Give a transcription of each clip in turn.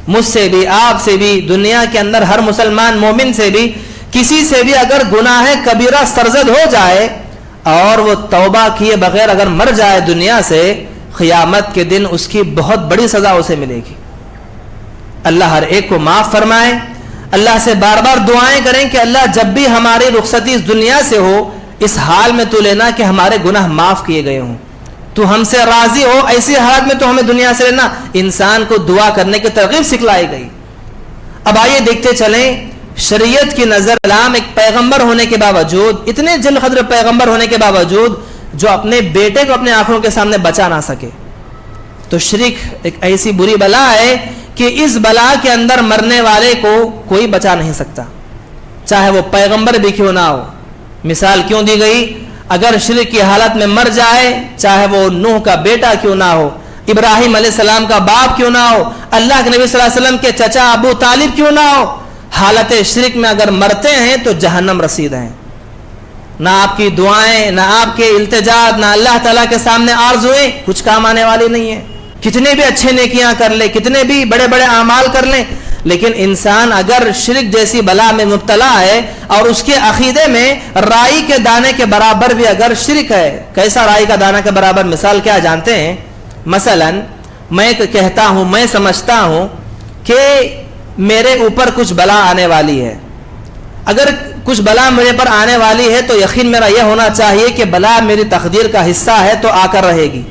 مجھ سے بھی، آپ سے بھی، دنیا کے اندر ہر مسلمان مومن سے بھی، کسی سے بھی اگر گناہ کبیرہ سرزد ہو جائے اور وہ توبہ کیے بغیر اگر مر جائے دنیا سے، قیامت کے دن اس کی بہت بڑی سزا اسے ملے گی۔ اللہ ہر ایک کو معاف فرمائے۔ اللہ سے بار بار دعائیں کریں کہ اللہ جب بھی ہماری رخصتی اس دنیا سے ہو، اس حال میں تو لینا کہ ہمارے گناہ معاف کیے گئے ہوں، تو ہم سے راضی ہو، ایسی حالت میں تو ہمیں دنیا سے لینا۔ انسان کو دعا کرنے کی ترغیب سکھلائی گئی۔ اب آئیے دیکھتے چلیں، شریعت کی نظر اسلام ایک پیغمبر ہونے کے باوجود، اتنے جل قدر پیغمبر ہونے کے باوجود، جو اپنے بیٹے کو اپنے آنکھوں کے سامنے بچا نہ سکے، تو شرک ایک ایسی بری بلا ہے کہ اس بلا کے اندر مرنے والے کو کوئی بچا نہیں سکتا، چاہے وہ پیغمبر بھی کیوں نہ ہو۔ مثال کیوں دی گئی؟ اگر شرک کی حالت میں مر جائے، چاہے وہ نوح کا بیٹا کیوں نہ ہو، ابراہیم علیہ السلام کا باپ کیوں نہ ہو، اللہ کے نبی صلی اللہ علیہ وسلم کے چچا ابو طالب کیوں نہ ہو، حالت شرک میں اگر مرتے ہیں تو جہنم رسید ہیں۔ نہ آپ کی دعائیں، نہ آپ کے التجاء، نہ اللہ تعالیٰ کے سامنے آرزویں کچھ کام آنے والی نہیں ہیں۔ کتنے بھی اچھے نیکیاں کر لیں، کتنے بھی بڑے بڑے اعمال کر لیں، لیکن انسان اگر شرک جیسی بلا میں مبتلا ہے اور اس کے عقیدے میں رائی کے دانے کے برابر بھی اگر شرک ہے، کیسا رائی کا دانہ کے برابر؟ مثال کیا جانتے ہیں؟ مثلا میں کہتا ہوں، میں سمجھتا ہوں کہ میرے اوپر کچھ بلا آنے والی ہے، اگر کچھ بلا میرے پر آنے والی ہے تو یقین میرا یہ ہونا چاہیے کہ بلا میری تقدیر کا حصہ ہے تو آ کر رہے گی،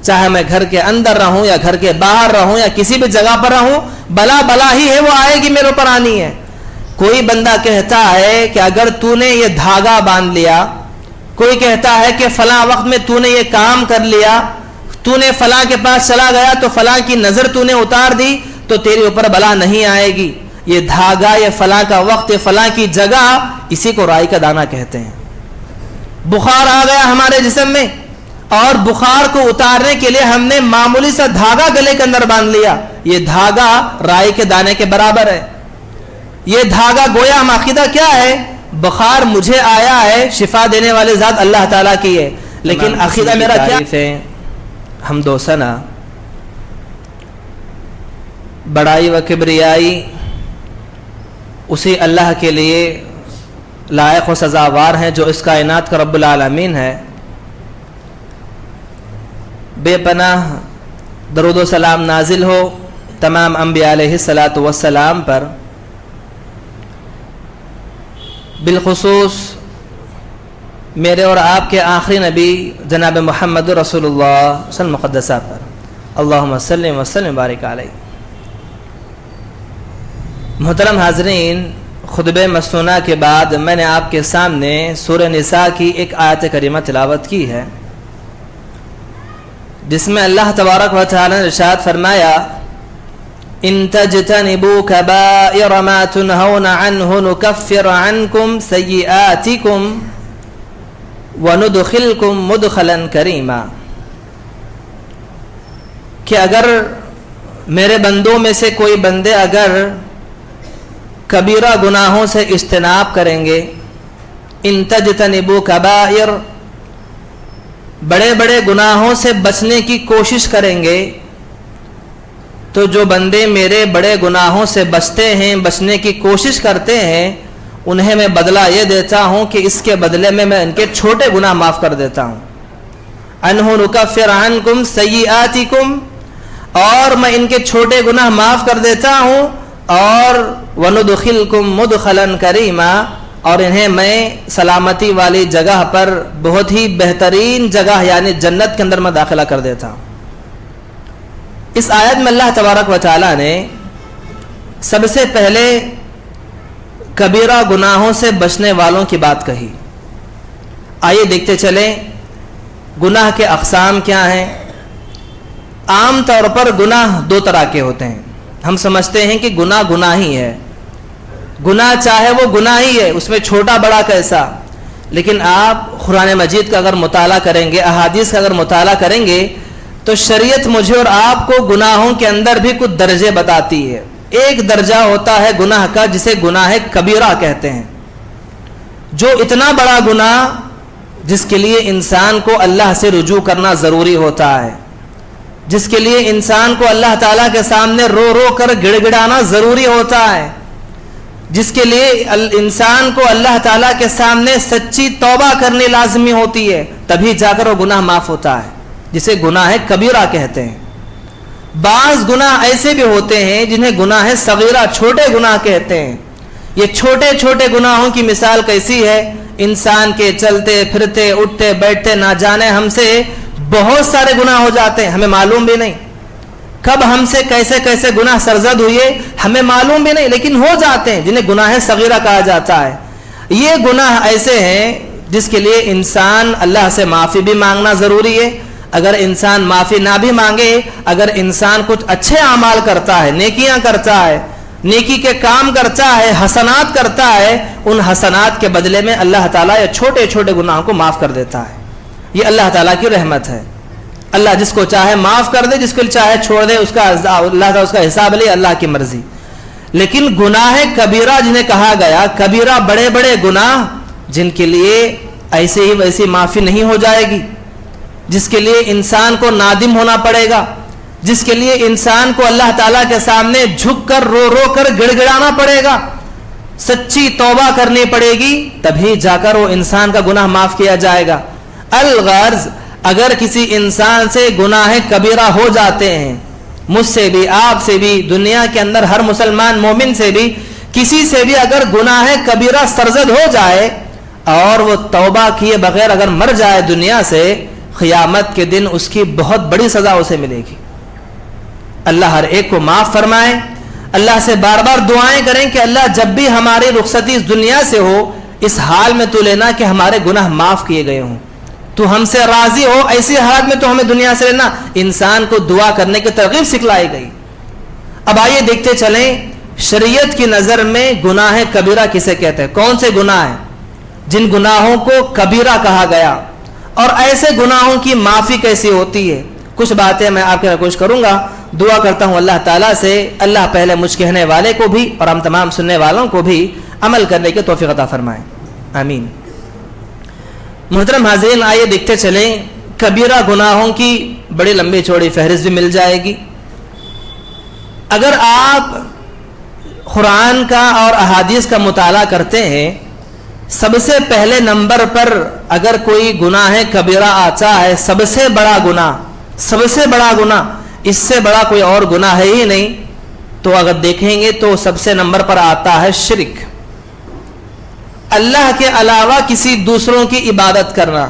چاہے میں گھر کے اندر رہوں یا گھر کے باہر رہوں یا کسی بھی جگہ پر رہوں، بلا بلا ہی ہے، وہ آئے گی، میرے اوپر آنی ہے۔ کوئی بندہ کہتا ہے کہ اگر تو نے یہ دھاگا باندھ لیا، کوئی کہتا ہے کہ فلاں وقت میں تو نے یہ کام کر لیا، تو نے فلاں کے پاس چلا گیا تو فلاں کی نظر تو نے اتار دی تو تیرے اوپر بلا نہیں آئے گی۔ یہ دھاگا، یہ فلاں کا وقت، یہ فلاں کی جگہ، اسی کو رائی کا دانہ کہتے ہیں۔ بخار آ گیا ہمارے جسم میں اور بخار کو اتارنے کے لیے ہم نے معمولی سا دھاگا گلے کے اندر باندھ لیا، یہ دھاگا رائی کے دانے کے برابر ہے۔ یہ دھاگا گویا ہم عقیدہ کیا ہے؟ بخار مجھے آیا ہے، شفا دینے والے ذات اللہ تعالیٰ کی ہے، لیکن عقیدہ میرا کیا ہے؟ حمد و ثنا، بڑائی و کبریائی اسی اللہ کے لیے لائق و سزاوار ہیں جو اس کائنات کا رب العالمین ہے۔ بے پناہ درود و سلام نازل ہو تمام انبیاء علیہ الصلاۃ والسلام پر، بالخصوص میرے اور آپ کے آخری نبی جناب محمد رسول اللہ صلی اللہ علیہ وسلم مقدسہ پر، اللہم صلی وسلم بارک علیہ۔ محترم حاضرین، خطبہ مسنونہ کے بعد میں نے آپ کے سامنے سورہ نساء کی ایک آیت کریمہ تلاوت کی ہے، جس میں اللہ تبارک و تعالی نے ارشاد فرمایا، ان تجتنبوا کبائر ما تنہون عنہ نکفر عنکم سیئاتکم وندخلکم مدخلا کریما، کہ اگر میرے بندوں میں سے کوئی بندے اگر کبیرہ گناہوں سے اجتناب کریں گے، ان تجتنبوا کبائر، بڑے بڑے گناہوں سے بچنے کی کوشش کریں گے، تو جو بندے میرے بڑے گناہوں سے بچتے ہیں، بچنے کی کوشش کرتے ہیں، انہیں میں بدلہ یہ دیتا ہوں کہ اس کے بدلے میں ان کے چھوٹے گناہ معاف کر دیتا ہوں۔ انہ نکفر عنکم سیئاتکم، اور میں ان کے چھوٹے گناہ معاف کر دیتا ہوں، اور وندخلکم مدخلا کریما، اور انہیں میں سلامتی والی جگہ پر، بہت ہی بہترین جگہ یعنی جنت کے اندر میں داخلہ کر دیتا ہوں۔ اس آیت میں اللہ تبارک و تعالی نے سب سے پہلے کبیرہ گناہوں سے بچنے والوں کی بات کہی۔ آئیے دیکھتے چلیں گناہ کے اقسام کیا ہیں۔ عام طور پر گناہ دو طرح کے ہوتے ہیں۔ ہم سمجھتے ہیں کہ گناہ گناہ ہی ہے، گناہ چاہے وہ گناہ ہی ہے، اس میں چھوٹا بڑا کیسا، لیکن آپ قرآن مجید کا اگر مطالعہ کریں گے، احادیث کا اگر مطالعہ کریں گے، تو شریعت مجھے اور آپ کو گناہوں کے اندر بھی کچھ درجے بتاتی ہے۔ ایک درجہ ہوتا ہے گناہ کا جسے گناہ کبیرہ کہتے ہیں، جو اتنا بڑا گناہ جس کے لیے انسان کو اللہ سے رجوع کرنا ضروری ہوتا ہے، جس کے لیے انسان کو اللہ تعالیٰ کے سامنے رو رو کر گڑ گڑانا ضروری ہوتا ہے، جس کے لیے انسان کو اللہ تعالیٰ کے سامنے سچی توبہ کرنی لازمی ہوتی ہے، تبھی جا کر وہ گناہ معاف ہوتا ہے، جسے گناہ کبیرہ کہتے ہیں۔ بعض گناہ ایسے بھی ہوتے ہیں جنہیں گناہ صغیرہ، چھوٹے گناہ کہتے ہیں۔ یہ چھوٹے چھوٹے گناہوں کی مثال کیسی ہے؟ انسان کے چلتے پھرتے اٹھتے بیٹھتے نہ جانے ہم سے بہت سارے گناہ ہو جاتے ہیں، ہمیں معلوم بھی نہیں کب ہم سے کیسے کیسے گناہ سرزد ہوئے، ہمیں معلوم بھی نہیں، لیکن ہو جاتے ہیں، جنہیں گناہ صغیرہ کہا جاتا ہے۔ یہ گناہ ایسے ہیں جس کے لیے انسان اللہ سے معافی بھی مانگنا ضروری ہے۔ اگر انسان معافی نہ بھی مانگے، اگر انسان کچھ اچھے اعمال کرتا ہے، نیکیاں کرتا ہے، نیکی کے کام کرتا ہے، حسنات کرتا ہے، ان حسنات کے بدلے میں اللہ تعالیٰ یا چھوٹے چھوٹے گناہوں کو معاف کر دیتا ہے۔ یہ اللہ تعالیٰ کی رحمت ہے۔ اللہ جس کو چاہے معاف کر دے، جس کو چاہے چھوڑ دے، اس کا اللہ تعالیٰ اس کا حساب لے، اللہ کی مرضی۔ لیکن گناہ کبیرہ جنہیں کہا گیا، کبیرہ بڑے بڑے گناہ جن کے لیے ایسے ہی ویسی معافی نہیں ہو جائے گی، جس کے لیے انسان کو نادم ہونا پڑے گا، جس کے لیے انسان کو اللہ تعالیٰ کے سامنے جھک کر رو رو کر گڑ گڑانا پڑے گا، سچی توبہ کرنی پڑے گی، تبھی جا کر وہ انسان کا گناہ معاف کیا جائے گا۔ الغرض اگر کسی انسان سے گناہ کبیرہ ہو جاتے ہیں، مجھ سے بھی، آپ سے بھی، دنیا کے اندر ہر مسلمان مومن سے بھی، کسی سے بھی اگر گناہ کبیرہ سرزد ہو جائے اور وہ توبہ کیے بغیر اگر مر جائے دنیا سے، قیامت کے دن اس کی بہت بڑی سزا اسے ملے گی۔ اللہ ہر ایک کو معاف فرمائے۔ اللہ سے بار بار دعائیں کریں کہ اللہ جب بھی ہماری رخصتی اس دنیا سے ہو، اس حال میں تو لینا کہ ہمارے گناہ معاف کیے گئے ہوں، تو ہم سے راضی ہو، ایسی حالت میں تو ہمیں دنیا سے لینا۔ انسان کو دعا کرنے کی ترغیب سکھلائی گئی۔ اب آئیے دیکھتے چلیں شریعت کی نظر میں گناہ کبیرہ کسے کہتے ہیں، کون سے گناہ ہیں جن گناہوں کو کبیرہ کہا گیا، اور ایسے گناہوں کی معافی کیسی ہوتی ہے۔ کچھ باتیں میں آپ کے کوشش کروں گا، دعا کرتا ہوں اللہ تعالیٰ سے اللہ پہلے مجھ کہنے والے کو بھی اور ہم تمام سننے والوں کو بھی عمل کرنے کی توفیق عطا فرمائیں، آمین۔ محترم حاضرین، آئیے دیکھتے چلیں، کبیرہ گناہوں کی بڑی لمبی چوڑی فہرست بھی مل جائے گی۔ اگر آپ قرآن کا اور احادیث کا مطالعہ کرتے ہیں، سب سے پہلے نمبر پر اگر کوئی گناہ کبیرہ آتا ہے، سب سے بڑا گناہ، اس سے بڑا کوئی اور گناہ ہے ہی نہیں، تو اگر دیکھیں گے تو سب سے نمبر پر آتا ہے شرک، اللہ کے علاوہ کسی دوسروں کی عبادت کرنا،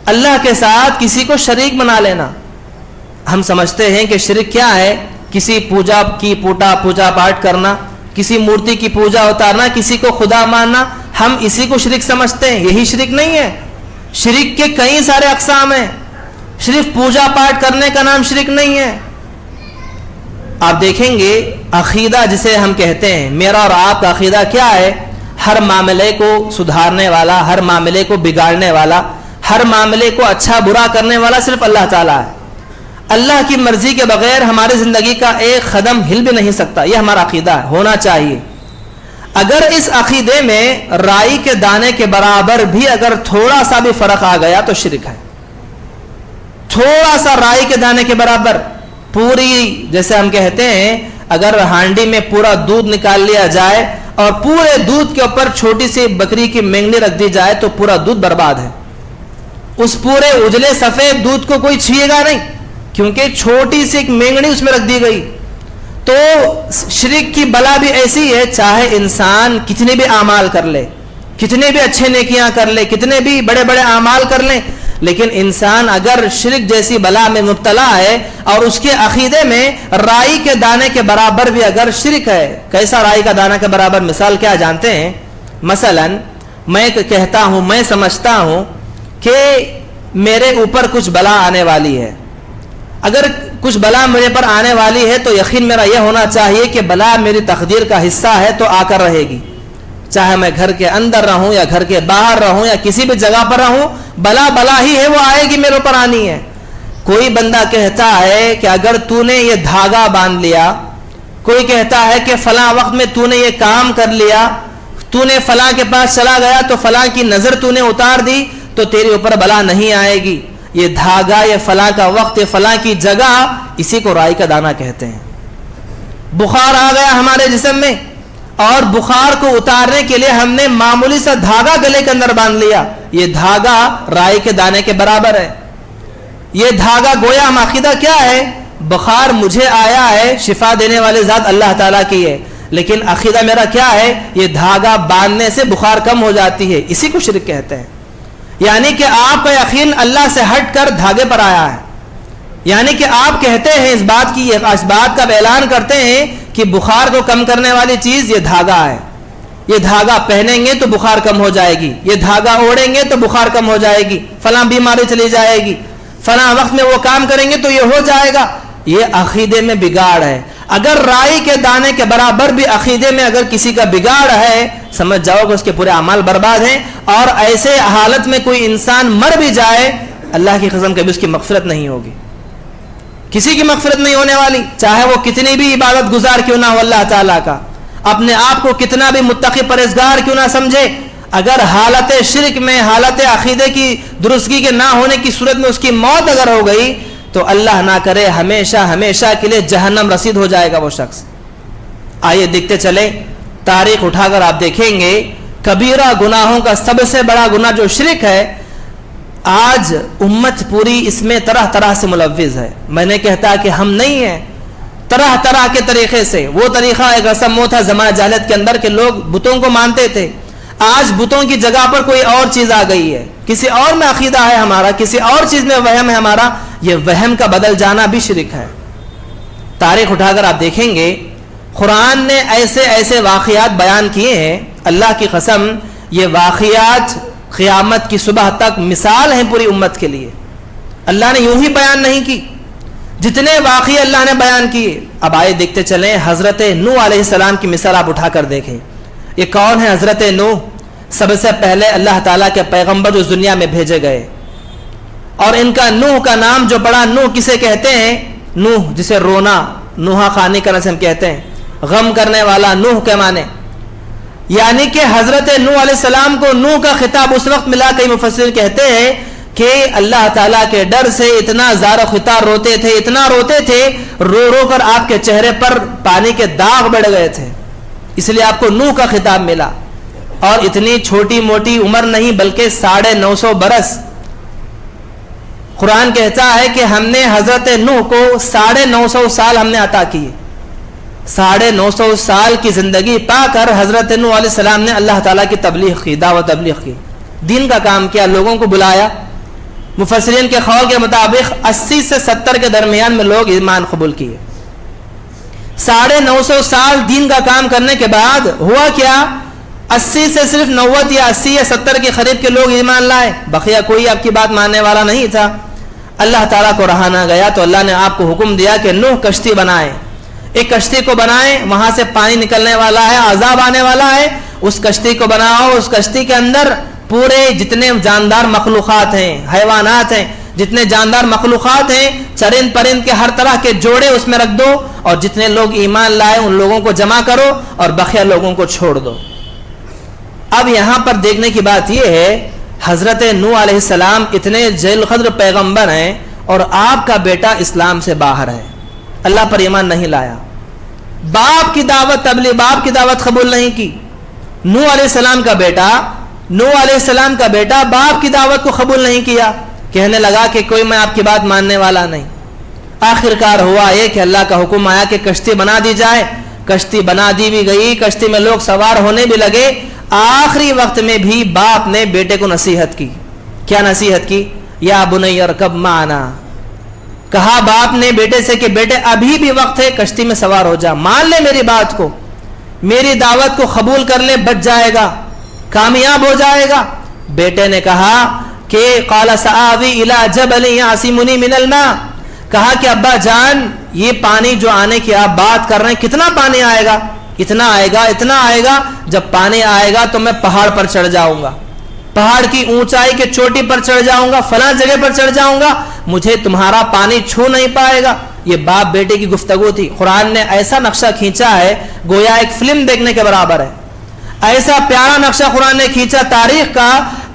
اللہ کے ساتھ کسی کو شریک بنا لینا۔ ہم سمجھتے ہیں کہ شرک کیا ہے؟ کسی پوجا پاٹ کرنا، کسی مورتی کی پوجا اتارنا، کسی کو خدا ماننا، ہم اسی کو شرک سمجھتے ہیں۔ یہی شرک نہیں ہے، شرک کے کئی سارے اقسام ہیں، صرف پوجا پاٹ کرنے کا نام شرک نہیں ہے۔ آپ دیکھیں گے عقیدہ جسے ہم کہتے ہیں، میرا اور آپ کا عقیدہ کیا ہے؟ ہر معاملے کو سدھارنے والا، ہر معاملے کو بگاڑنے والا، ہر معاملے کو اچھا برا کرنے والا صرف اللہ تعالیٰ ہے۔ اللہ کی مرضی کے بغیر ہماری زندگی کا ایک قدم ہل بھی نہیں سکتا، یہ ہمارا عقیدہ ہے، ہونا چاہیے۔ اگر اس عقیدے میں رائی کے دانے کے برابر بھی اگر تھوڑا سا بھی فرق آ گیا تو شرک ہے۔ تھوڑا سا رائی کے دانے کے برابر، پوری جیسے ہم کہتے ہیں اگر ہانڈی میں پورا دودھ نکال لیا جائے اور پورے دودھ کے اوپر چھوٹی سی بکری کی مینگنی رکھ دی جائے تو پورا دودھ برباد ہے۔ اس پورے اجلے سفید دودھ کو کوئی چھیے گا نہیں، کیونکہ چھوٹی سی ایک مینگنی اس میں رکھ دی گئی۔ تو شرک کی بلا بھی ایسی ہے، چاہے انسان کتنے بھی اعمال کر لے، کتنے بھی اچھے نیکیاں کر لے، کتنے بھی بڑے بڑے اعمال کر لیں، لیکن انسان اگر شرک جیسی بلا میں مبتلا ہے اور اس کے عقیدے میں رائی کے دانے کے برابر بھی اگر شرک ہے، کیسا رائی کا دانہ کے برابر؟ مثال کیا جانتے ہیں؟ مثلا میں کہتا ہوں، میں سمجھتا ہوں کہ میرے اوپر کچھ بلا آنے والی ہے، اگر کچھ بلا میرے پر آنے والی ہے تو یقین میرا یہ ہونا چاہیے کہ بلا میری تقدیر کا حصہ ہے تو آ کر رہے گی، چاہے میں گھر کے اندر رہوں یا گھر کے باہر رہوں یا کسی بھی جگہ پر رہوں، بلا ہی ہے، وہ آئے گی، میرے اوپر آنی ہے۔ کوئی بندہ کہتا ہے کہ اگر تو نے یہ دھاگا باندھ لیا، کوئی کہتا ہے کہ فلاں وقت میں تو نے یہ کام کر لیا، تو نے فلاں کے پاس چلا گیا تو فلاں کی نظر تو نے اتار دی تو تیرے اوپر بلا نہیں آئے گی۔ یہ دھاگا، یہ فلاں کا وقت، یہ فلاں کی جگہ، اسی کو رائی کا دانہ کہتے ہیں۔ بخار آ گیا ہمارے جسم میں اور بخار کو اتارنے کے لیے ہم نے معمولی سا دھاگا گلے کے اندر باندھ لیا، یہ دھاگا رائی کے دانے کے برابر ہے۔ یہ دھاگا گویا ہم عقیدہ کیا ہے؟ بخار مجھے آیا ہے، شفا دینے والے ذات اللہ تعالیٰ کی ہے، لیکن عقیدہ میرا کیا ہے؟ یہ دھاگا باندھنے سے بخار کم ہو جاتی ہے، اسی کو شرک کہتے ہیں۔ یعنی کہ آپ کا یقین اللہ سے ہٹ کر دھاگے پر آیا ہے، یعنی کہ آپ کہتے ہیں اس بات کا اعلان کرتے ہیں کہ بخار کو کم کرنے والی چیز یہ دھاگا ہے، یہ دھاگا پہنیں گے تو بخار کم ہو جائے گی، یہ دھاگا اوڑھیں گے تو بخار کم ہو جائے گی، فلاں بیماری چلی جائے گی، فلاں وقت میں وہ کام کریں گے تو یہ ہو جائے گا۔ یہ عقیدے میں بگاڑ ہے۔ اگر رائی کے دانے کے برابر بھی عقیدے میں اگر کسی کا بگاڑ ہے، سمجھ جاؤ کہ اس کے پورے اعمال برباد ہیں، اور ایسے حالت میں کوئی انسان مر بھی جائے، اللہ کی قسم کبھی اس کی مغفرت نہیں ہوگی، کسی کی مغفرت نہیں ہونے والی، چاہے وہ کتنی بھی عبادت گزار کیوں نہ ہو اللہ تعالیٰ کا، اپنے آپ کو کتنا بھی متقی پرہیزگار کیوں نہ سمجھے، اگر حالت شرک میں، حالت عقیدے کی درستگی کے نہ ہونے کی صورت میں اس کی موت اگر ہو گئی تو اللہ نہ کرے ہمیشہ ہمیشہ کے لیے جہنم رسید ہو جائے گا وہ شخص۔ آئیے دیکھتے چلے، تاریخ اٹھا کر آپ دیکھیں گے کبیرہ گناہوں کا سب سے بڑا گناہ جو شرک ہے، آج امت پوری اس میں طرح طرح سے ملوث ہے۔ میں نے کہتا کہ ہم نہیں ہیں، طرح طرح کے طریقے سے، وہ طریقہ ایک رسم وہ تھا زمانہ جاہلیت کے اندر کہ لوگ بتوں کو مانتے تھے، آج بتوں کی جگہ پر کوئی اور چیز آ گئی ہے، کسی اور میں عقیدہ ہے ہمارا، کسی اور چیز میں وہم ہے ہمارا، یہ وہم کا بدل جانا بھی شرک ہے۔ تاریخ اٹھا کر آپ دیکھیں گے قرآن نے ایسے ایسے واقعات بیان کیے ہیں، اللہ کی قسم یہ واقعات قیامت کی صبح تک مثال ہیں پوری امت کے لیے۔ اللہ نے یوں ہی بیان نہیں کی، جتنے واقعے اللہ نے بیان کیے۔ اب آئے دیکھتے چلیں، حضرت نوح علیہ السلام کی مثال آپ اٹھا کر دیکھیں۔ یہ کون ہے حضرت نوح؟ سب سے پہلے اللہ تعالیٰ کے پیغمبر جو دنیا میں بھیجے گئے، اور ان کا نوح کا نام جو پڑا، نوح کسے کہتے ہیں؟ نوح جسے رونا، نوحہ خانی کا نام کہتے ہیں، غم کرنے والا، نوح کے معنی، یعنی کہ حضرت نوح علیہ السلام کو نوح کا خطاب اس وقت ملا، کئی مفسرین کہتے ہیں کہ اللہ تعالیٰ کے ڈر سے اتنا زار و خطار روتے تھے، اتنا روتے تھے، رو رو کر آپ کے چہرے پر پانی کے داغ بڑھ گئے تھے، اس لیے آپ کو نوح کا خطاب ملا۔ اور اتنی چھوٹی موٹی عمر نہیں بلکہ 950 برس۔ قرآن کہتا ہے کہ ہم نے حضرت نوح کو 950 سال ہم نے عطا کیے، 950 سال کی زندگی پا کر حضرت نوح علیہ السلام نے اللہ تعالیٰ کی تبلیغ کی، دعوت تبلیغ کی، دین کا کام کیا، لوگوں کو بلایا۔ مفسرین کے قول کے مطابق 80 سے 70 کے درمیان میں لوگ ایمان قبول کیے۔ 950 سال دین کا کام کرنے کے بعد ہوا کیا؟ 80 سے صرف 90 یا 80 یا 70 کے قریب کے لوگ ایمان لائے، بقیہ کوئی آپ کی بات ماننے والا نہیں تھا۔ اللہ تعالیٰ کو رہا نہ گیا تو اللہ نے آپ کو حکم دیا کہ نوح کشتی بنائیں، ایک کشتی کو بنائیں، وہاں سے پانی نکلنے والا ہے، عذاب آنے والا ہے، اس کشتی کو بناؤ، اس کشتی کے اندر پورے جتنے جاندار مخلوقات ہیں، حیوانات ہیں، جتنے جاندار مخلوقات ہیں، چرند پرند کے ہر طرح کے جوڑے اس میں رکھ دو، اور جتنے لوگ ایمان لائے ان لوگوں کو جمع کرو اور بقیہ لوگوں کو چھوڑ دو۔ اب یہاں پر دیکھنے کی بات یہ ہے، حضرت نوح علیہ السلام اتنے ذیل قدر پیغمبر ہیں اور آپ کا بیٹا اسلام سے باہر ہے، اللہ پر ایمان نہیں لایا، باپ کی دعوت تبلیغ، باپ کی دعوت قبول نہیں کی۔ نوح علیہ السلام کا بیٹا باپ کی دعوت کو قبول نہیں کیا، کہنے لگا کہ کوئی میں آپ کی بات ماننے والا نہیں۔ آخر کار ہوا یہ کہ اللہ کا حکم آیا کہ کشتی بنا دی جائے، کشتی بنا دی بھی گئی، کشتی میں لوگ سوار ہونے بھی لگے۔ آخری وقت میں بھی باپ نے بیٹے کو نصیحت کی، کیا نصیحت کی؟ یا بنی ارکب معنا، کہا باپ نے بیٹے سے کہ بیٹے ابھی بھی وقت ہے، کشتی میں سوار ہو جا، مان لے میری بات کو، میری دعوت کو قبول کر لے، بچ جائے گا، کامیاب ہو جائے گا۔ بیٹے نے کہا کہ قال سآوی الی جبل یعصمنی من الماء، کہا کہ ابا جان یہ پانی جو آنے کی آپ بات کر رہے ہیں کتنا پانی آئے گا؟ اتنا آئے گا، جب پانی آئے گا تو میں پہاڑ پر چڑھ جاؤں گا، پہاڑ کی اونچائی کے چوٹی پر چڑھ جاؤں گا، فلاں جگہ پر چڑھ جاؤں گا، مجھے تمہارا پانی چھو نہیں پائے گا۔ یہ باپ بیٹے کی گفتگو تھی۔ قرآن نے ایسا نقشہ کھینچا ہے گویا ایک فلم دیکھنے کے برابر ہے، ایسا پیارا نقشہ قرآن نے کھینچا تاریخ کا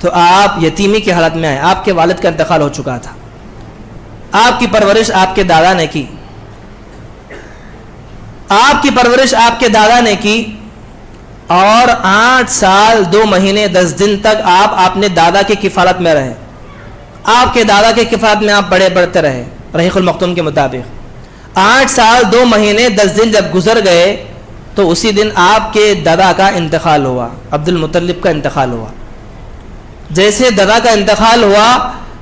تو آپ یتیمی کی حالت میں آئے. آپ کے والد کا انتقال ہو چکا تھا. آپ کی پرورش آپ کے دادا نے کی. آپ کی پرورش آپ کے دادا نے کی اور 8 سال 2 مہینے 10 دن تک آپ اپنے دادا کی کفالت میں رہے. آپ کے دادا کی کفالت میں آپ بڑھتے رہے. رحیق المختوم کے مطابق 8 سال 2 مہینے 10 دن جب گزر گئے تو اسی دن آپ کے دادا کا انتقال ہوا. عبد المطلب کا انتقال ہوا. جیسے دادا کا انتقال ہوا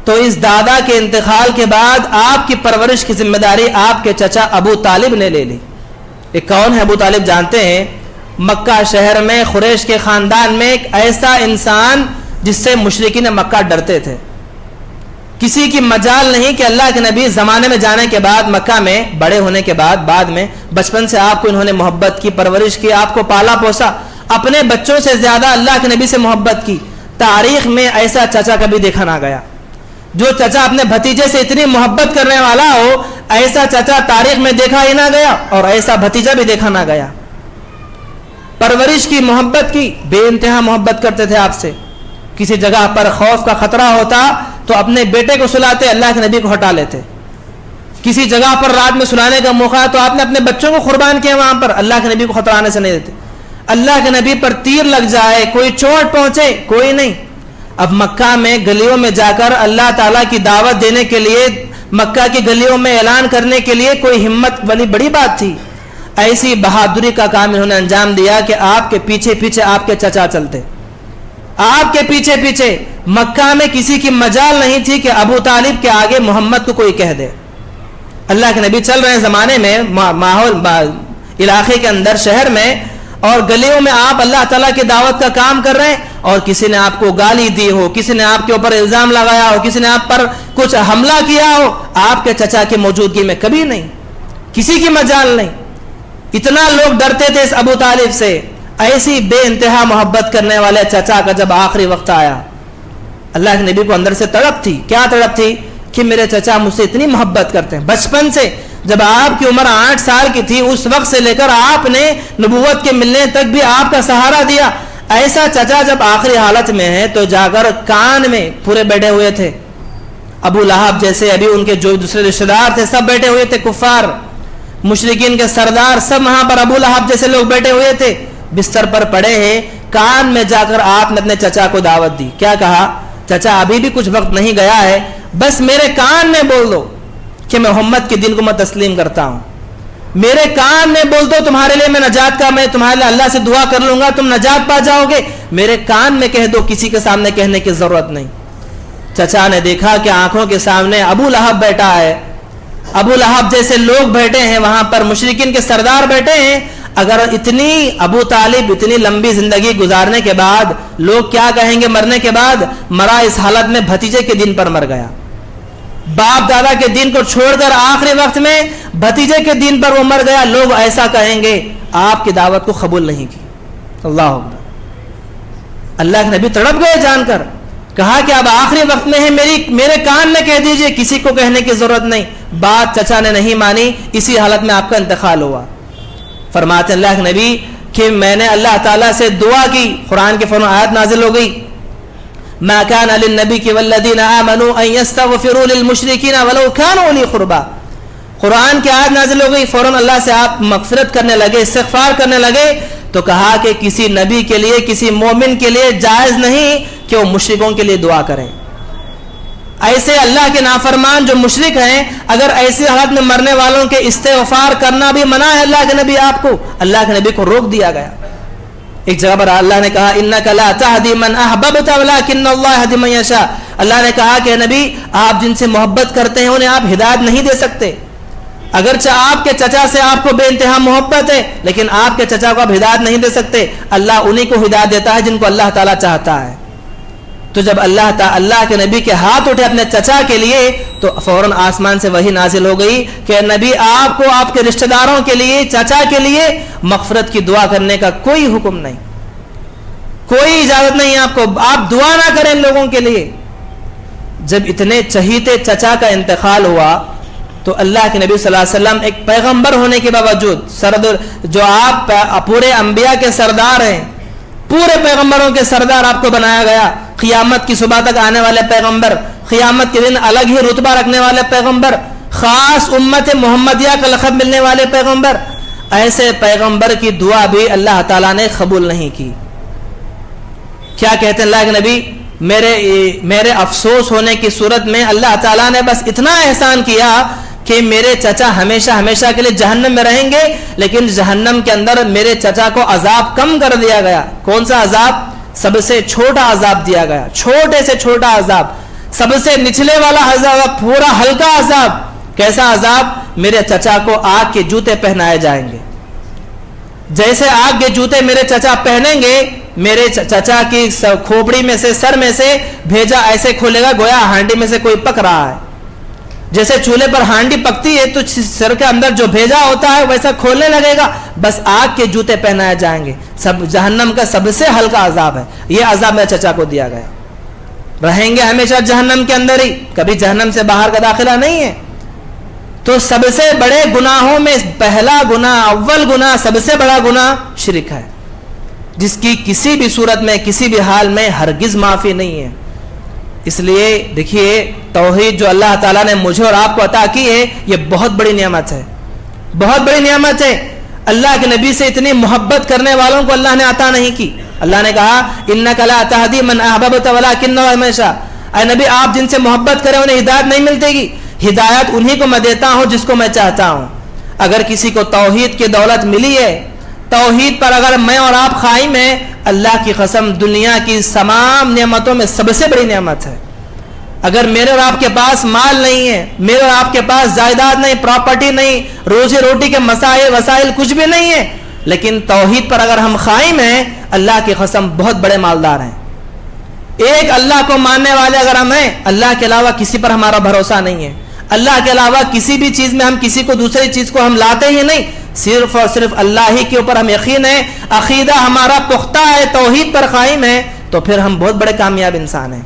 تو اس دادا کے انتقال کے بعد آپ کی پرورش کی ذمہ داری آپ کے چچا ابو طالب نے لے لی. یہ کون ہے ابو طالب جانتے ہیں؟ مکہ شہر میں قریش کے خاندان میں ایک ایسا انسان جس سے مشرکین مکہ ڈرتے تھے. کسی کی مجال نہیں کہ اللہ کے نبی زمانے میں جانے کے بعد مکہ میں بڑے ہونے کے بعد میں بچپن سے آپ کو انہوں نے محبت کی، پرورش کی، آپ کو پالا پوسا. اپنے بچوں سے زیادہ اللہ کے نبی سے محبت کی. تاریخ میں ایسا چچا کبھی دیکھا نہ گیا. جو چچا اپنے بھتیجے سے اتنی محبت کرنے والا ہو، ایسا چچا تاریخ میں دیکھا ہی نہ گیا اور ایسا بھتیجا بھی دیکھا نہ گیا. پرورش کی، محبت کی، بے انتہا محبت کرتے تھے آپ سے. کسی جگہ پر خوف کا خطرہ ہوتا تو اپنے بیٹے کو سلاتے، اللہ کے نبی کو ہٹا لیتے. کسی جگہ پر رات میں سلانے کا موقع تو آپ نے اپنے بچوں کو قربان کیا وہاں پر، اللہ کے نبی کو خطرہ آنے سے نہیں دیتے. اللہ کے نبی پر تیر لگ جائے، کوئی چوٹ پہنچے، کوئی نہیں. اب مکہ میں گلیوں میں جا کر اللہ تعالیٰ کی دعوت دینے کے لیے، مکہ کی گلیوں میں اعلان کرنے کے لیے کوئی ہمت والی بڑی بات تھی. ایسی بہادری کا کام انہوں نے انجام دیا کہ آپ کے پیچھے پیچھے آپ کے چچا چلتے. آپ کے پیچھے پیچھے مکہ میں کسی کی مجال نہیں تھی کہ ابو طالب کے آگے محمد کو کوئی کہہ دے. اللہ کے نبی چل رہے ہیں زمانے میں، ماحول علاقے کے اندر، شہر میں اور گلیوں میں آپ اللہ تعالیٰ کی دعوت کا کام کر رہے ہیں اور کسی نے آپ کو گالی دی ہو، کسی نے آپ کے اوپر الزام لگایا ہو، کسی نے آپ پر کچھ حملہ کیا ہو، آپ کے چچا کی موجودگی میں کبھی نہیں، کسی کی مجال نہیں. اتنا لوگ ڈرتے تھے اس ابو طالب سے. ایسی بے انتہا محبت کرنے والے چچا کا جب آخری وقت آیا، اللہ کے نبی کو اندر سے تڑپ تھی. کیا تڑپ تھی؟ کہ میرے چچا مجھ سے اتنی محبت کرتے ہیں. بچپن سے جب آپ کی عمر 8 سال کی تھی اس وقت سے لے کر آپ نے نبوت کے ملنے تک بھی آپ کا سہارا دیا. ایسا چچا جب آخری حالت میں ہے تو جا کر کان میں پورے بیٹھے ہوئے تھے. ابو لہب جیسے، ابھی ان کے جو دوسرے رشتہ دار تھے سب بیٹھے ہوئے تھے. کفار، مشرکین کے سردار سب وہاں پر ابو لہب جیسے لوگ بیٹھے ہوئے تھے، بستر پر پڑے ہیں. کان میں جا کر آپ نے اپنے چچا کو دعوت دی. کیا کہا؟ چچا ابھی بھی کچھ وقت نہیں گیا ہے، بس میرے کان میں بول دو کہ میں محمد کے دین کو میں تسلیم کرتا ہوں. میرے کان میں بول دو تمہارے لیے میں نجات کا، میں تمہارے لیے اللہ سے دعا کر لوں گا، تم نجات پا جاؤ گے. میرے کان میں کہہ دو، کسی کے سامنے کہنے کی ضرورت نہیں. چچا نے دیکھا کہ آنکھوں کے سامنے ابو لہب بیٹھا ہے. ابو لہب جیسے لوگ بیٹھے ہیں وہاں پر، مشرکین کے سردار بیٹھے ہیں. اگر ابو طالب اتنی لمبی زندگی گزارنے کے بعد لوگ کیا کہیں گے؟ مرنے کے بعد مرا اس حالت میں بھتیجے کے دین پر مر گیا. باپ دادا کے دین کو چھوڑ کر آخری وقت میں بھتیجے کے دین پر وہ مر گیا. لوگ ایسا کہیں گے، آپ کی دعوت کو قبول نہیں کی. اللہ اکبر. اللہ کے نبی تڑپ گئے جان کر. کہا کہ اب آخری وقت میں ہے، میرے کان میں کہہ دیجئے، کسی کو کہنے کی ضرورت نہیں. بات چچا نے نہیں مانی، اسی حالت میں آپ کا انتقال ہوا. فرماتے اللہ کے نبی کہ میں نے اللہ تعالیٰ سے دعا کی. قرآن کی فوراً آیت نازل ہو گئی، ما كان للنبي والذين آمنوا ان يستغفروا للمشركين ولو كانوا اولي قربى. قرآن کی آیت نازل ہو گئی، فوراً اللہ سے آپ مغفرت کرنے لگے، استغفار کرنے لگے. تو کہا کہ کسی نبی کے لیے، کسی مومن کے لیے جائز نہیں کہ وہ مشرکوں کے لیے دعا کریں. ایسے اللہ کے نافرمان جو مشرک ہیں، اگر ایسی حالت میں مرنے والوں کے استغفار کرنا بھی منع ہے اللہ کے نبی آپ کو. اللہ کے نبی کو روک دیا گیا. ایک جگہ پر اللہ نے کہا انک لا تہدی من احببت ولکن اللہ یہدی من یشاء. اللہ نے کہا کہ نبی آپ جن سے محبت کرتے ہیں انہیں آپ ہدایت نہیں دے سکتے. اگرچہ آپ کے چچا سے آپ کو بے انتہا محبت ہے لیکن آپ کے چچا کو آپ ہدایت نہیں دے سکتے. اللہ انہی کو ہدایت دیتا ہے جن کو اللہ تعالیٰ چاہتا ہے. تو جب اللہ کے نبی کے ہاتھ اٹھے اپنے چچا کے لیے تو فوراً آسمان سے وحی نازل ہو گئی کہ نبی آپ کو آپ کے رشتہ داروں کے لیے، چچا کے لیے مغفرت کی دعا کرنے کا کوئی حکم نہیں، کوئی اجازت نہیں آپ کو. آپ دعا نہ کریں ان لوگوں کے لیے. جب اتنے چہیتے چچا کا انتقال ہوا تو اللہ کے نبی صلی اللہ علیہ وسلم ایک پیغمبر ہونے کے باوجود، جو آپ پورے انبیاء کے سردار ہیں، پورے پیغمبروں کے سردار آپ کو بنایا گیا، قیامت کی صبح تک آنے والے پیغمبر, قیامت کے دن الگ ہی رتبہ رکھنے والے پیغمبر, خاص امت محمدیہ کا لقب ملنے والے پیغمبر, ایسے پیغمبر کی دعا بھی اللہ تعالیٰ نے قبول نہیں کی. کیا کہتے ہیں اللہ کے نبی, میرے افسوس ہونے کی صورت میں اللہ تعالیٰ نے بس اتنا احسان کیا کہ میرے چچا ہمیشہ ہمیشہ کے لیے جہنم میں رہیں گے, لیکن جہنم کے اندر میرے چچا کو عذاب کم کر دیا گیا. کون سا عذاب؟ سب سے چھوٹا عذاب دیا گیا, چھوٹے سے چھوٹا عذاب, سب سے نچلے والا عذاب, پورا ہلکا عذاب. کیسا عذاب؟ میرے چچا کو آگ کے جوتے پہنائے جائیں گے. جیسے آگ کے جوتے میرے چچا پہنیں گے, میرے چچا کی کھوپڑی میں سے, سر میں سے بھیجا ایسے کھولے گا گویا ہانڈی میں سے کوئی پک رہا ہے. جیسے چولہے پر ہانڈی پکتی ہے تو سر کے اندر جو بھیجا ہوتا ہے ویسا کھولنے لگے گا. بس آگ کے جوتے پہنائے جائیں گے. جہنم کا سب سے ہلکا عذاب ہے یہ عذاب میرے چچا کو دیا گیا. رہیں گے ہمیشہ جہنم کے اندر ہی, کبھی جہنم سے باہر کا داخلہ نہیں ہے. تو سب سے بڑے گناہوں میں پہلا گناہ, اول گناہ, سب سے بڑا گناہ شرک ہے, جس کی کسی بھی صورت میں کسی بھی حال میں ہرگز معافی نہیں ہے. اس لیے دیکھیے, توحید جو اللہ تعالیٰ نے مجھے اور آپ کو عطا کی ہے یہ بہت بڑی نعمت ہے, بہت بڑی نعمت ہے. اللہ کے نبی سے اتنی محبت کرنے والوں کو اللہ نے عطا نہیں کی. اللہ نے کہا انک لا تہدی من احببت ولکن اللہ من یشاء. اے نبی, آپ جن سے محبت کریں انہیں ہدایت نہیں ملتے گی, ہدایت انہی کو میں دیتا ہوں جس کو میں چاہتا ہوں. اگر کسی کو توحید کی دولت ملی ہے, توحید پر اگر میں اور آپ قائم ہیں, اللہ کی قسم دنیا کی تمام نعمتوں میں سب سے بڑی نعمت ہے. اگر میرے اور آپ کے پاس مال نہیں ہے, میرے اور آپ کے پاس جائیداد نہیں, پراپرٹی نہیں, روزی روٹی کے مسائل وسائل کچھ بھی نہیں ہے, لیکن توحید پر اگر ہم قائم ہیں, اللہ کی قسم بہت بڑے مالدار ہیں. ایک اللہ کو ماننے والے اگر ہم ہیں, اللہ کے علاوہ کسی پر ہمارا بھروسہ نہیں ہے. اللہ کے علاوہ کسی بھی چیز میں ہم کسی کو دوسری چیز کو ہم لاتے ہی نہیں, صرف اور صرف اللہ ہی کے اوپر ہم یقین ہے, عقیدہ ہمارا پختہ ہے, توحید پر قائم ہے, تو پھر ہم بہت بڑے کامیاب انسان ہیں.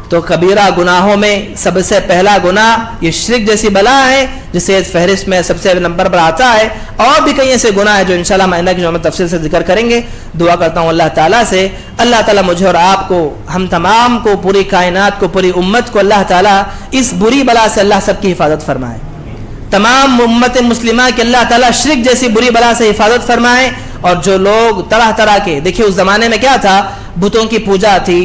تو کبیرہ گناہوں میں سب سے پہلا گناہ یہ شرک جیسی بلا ہے, جسے اس فہرست میں سب سے نمبر پر آتا ہے. اور بھی کئی ایسے گناہ ہیں جو انشاءاللہ ہم آئندہ کی میں تفصیل سے ذکر کریں گے. دعا کرتا ہوں اللہ تعالیٰ سے, اللہ تعالیٰ مجھے اور آپ کو, ہم تمام کو, پوری کائنات کو, پوری امت کو اللہ تعالیٰ اس بری بلا سے اللہ سب کی حفاظت فرمائے. تمام امت مسلمہ کے اللہ تعالیٰ شرک جیسی بری بلا سے حفاظت فرمائے. اور جو لوگ طرح طرح کے, دیکھیے اس زمانے میں کیا تھا, بتوں کی پوجا تھی,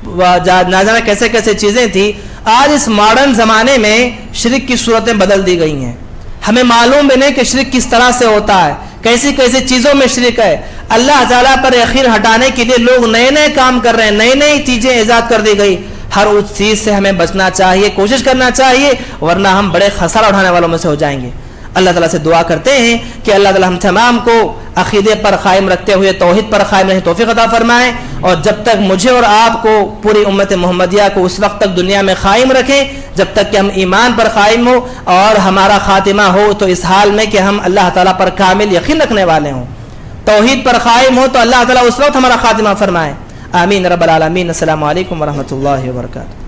نہ جانے کیسے کیسے چیزیں تھی. آج اس ماڈرن زمانے میں شرک کی صورتیں بدل دی گئی ہیں. ہمیں معلوم بھی نہیں کہ شرک کس طرح سے ہوتا ہے, کیسی کیسی چیزوں میں شرک ہے. اللہ تعالیٰ پر یقین ہٹانے کے لیے لوگ نئے نئے کام کر رہے ہیں, نئی نئی چیزیں ایجاد کر دی گئی. ہر اس چیز سے ہمیں بچنا چاہیے, کوشش کرنا چاہیے, ورنہ ہم بڑے خسارہ اٹھانے والوں میں سے ہو جائیں گے. اللہ تعالیٰ سے دعا کرتے ہیں کہ اللہ تعالیٰ ہم تمام کو عقیدے پر قائم رکھتے ہوئے توحید پر قائم رہنے توفیق عطا فرمائے. اور جب تک مجھے اور آپ کو, پوری امت محمدیہ کو اس وقت تک دنیا میں قائم رکھیں جب تک کہ ہم ایمان پر قائم ہو, اور ہمارا خاتمہ ہو تو اس حال میں کہ ہم اللہ تعالیٰ پر کامل یقین رکھنے والے ہوں. توحید پر قائم ہو تو اللہ تعالیٰ اس وقت ہمارا خاتمہ فرمائے. آمین رب العالمین. السلام علیکم ورحمۃ اللہ وبرکاتہ.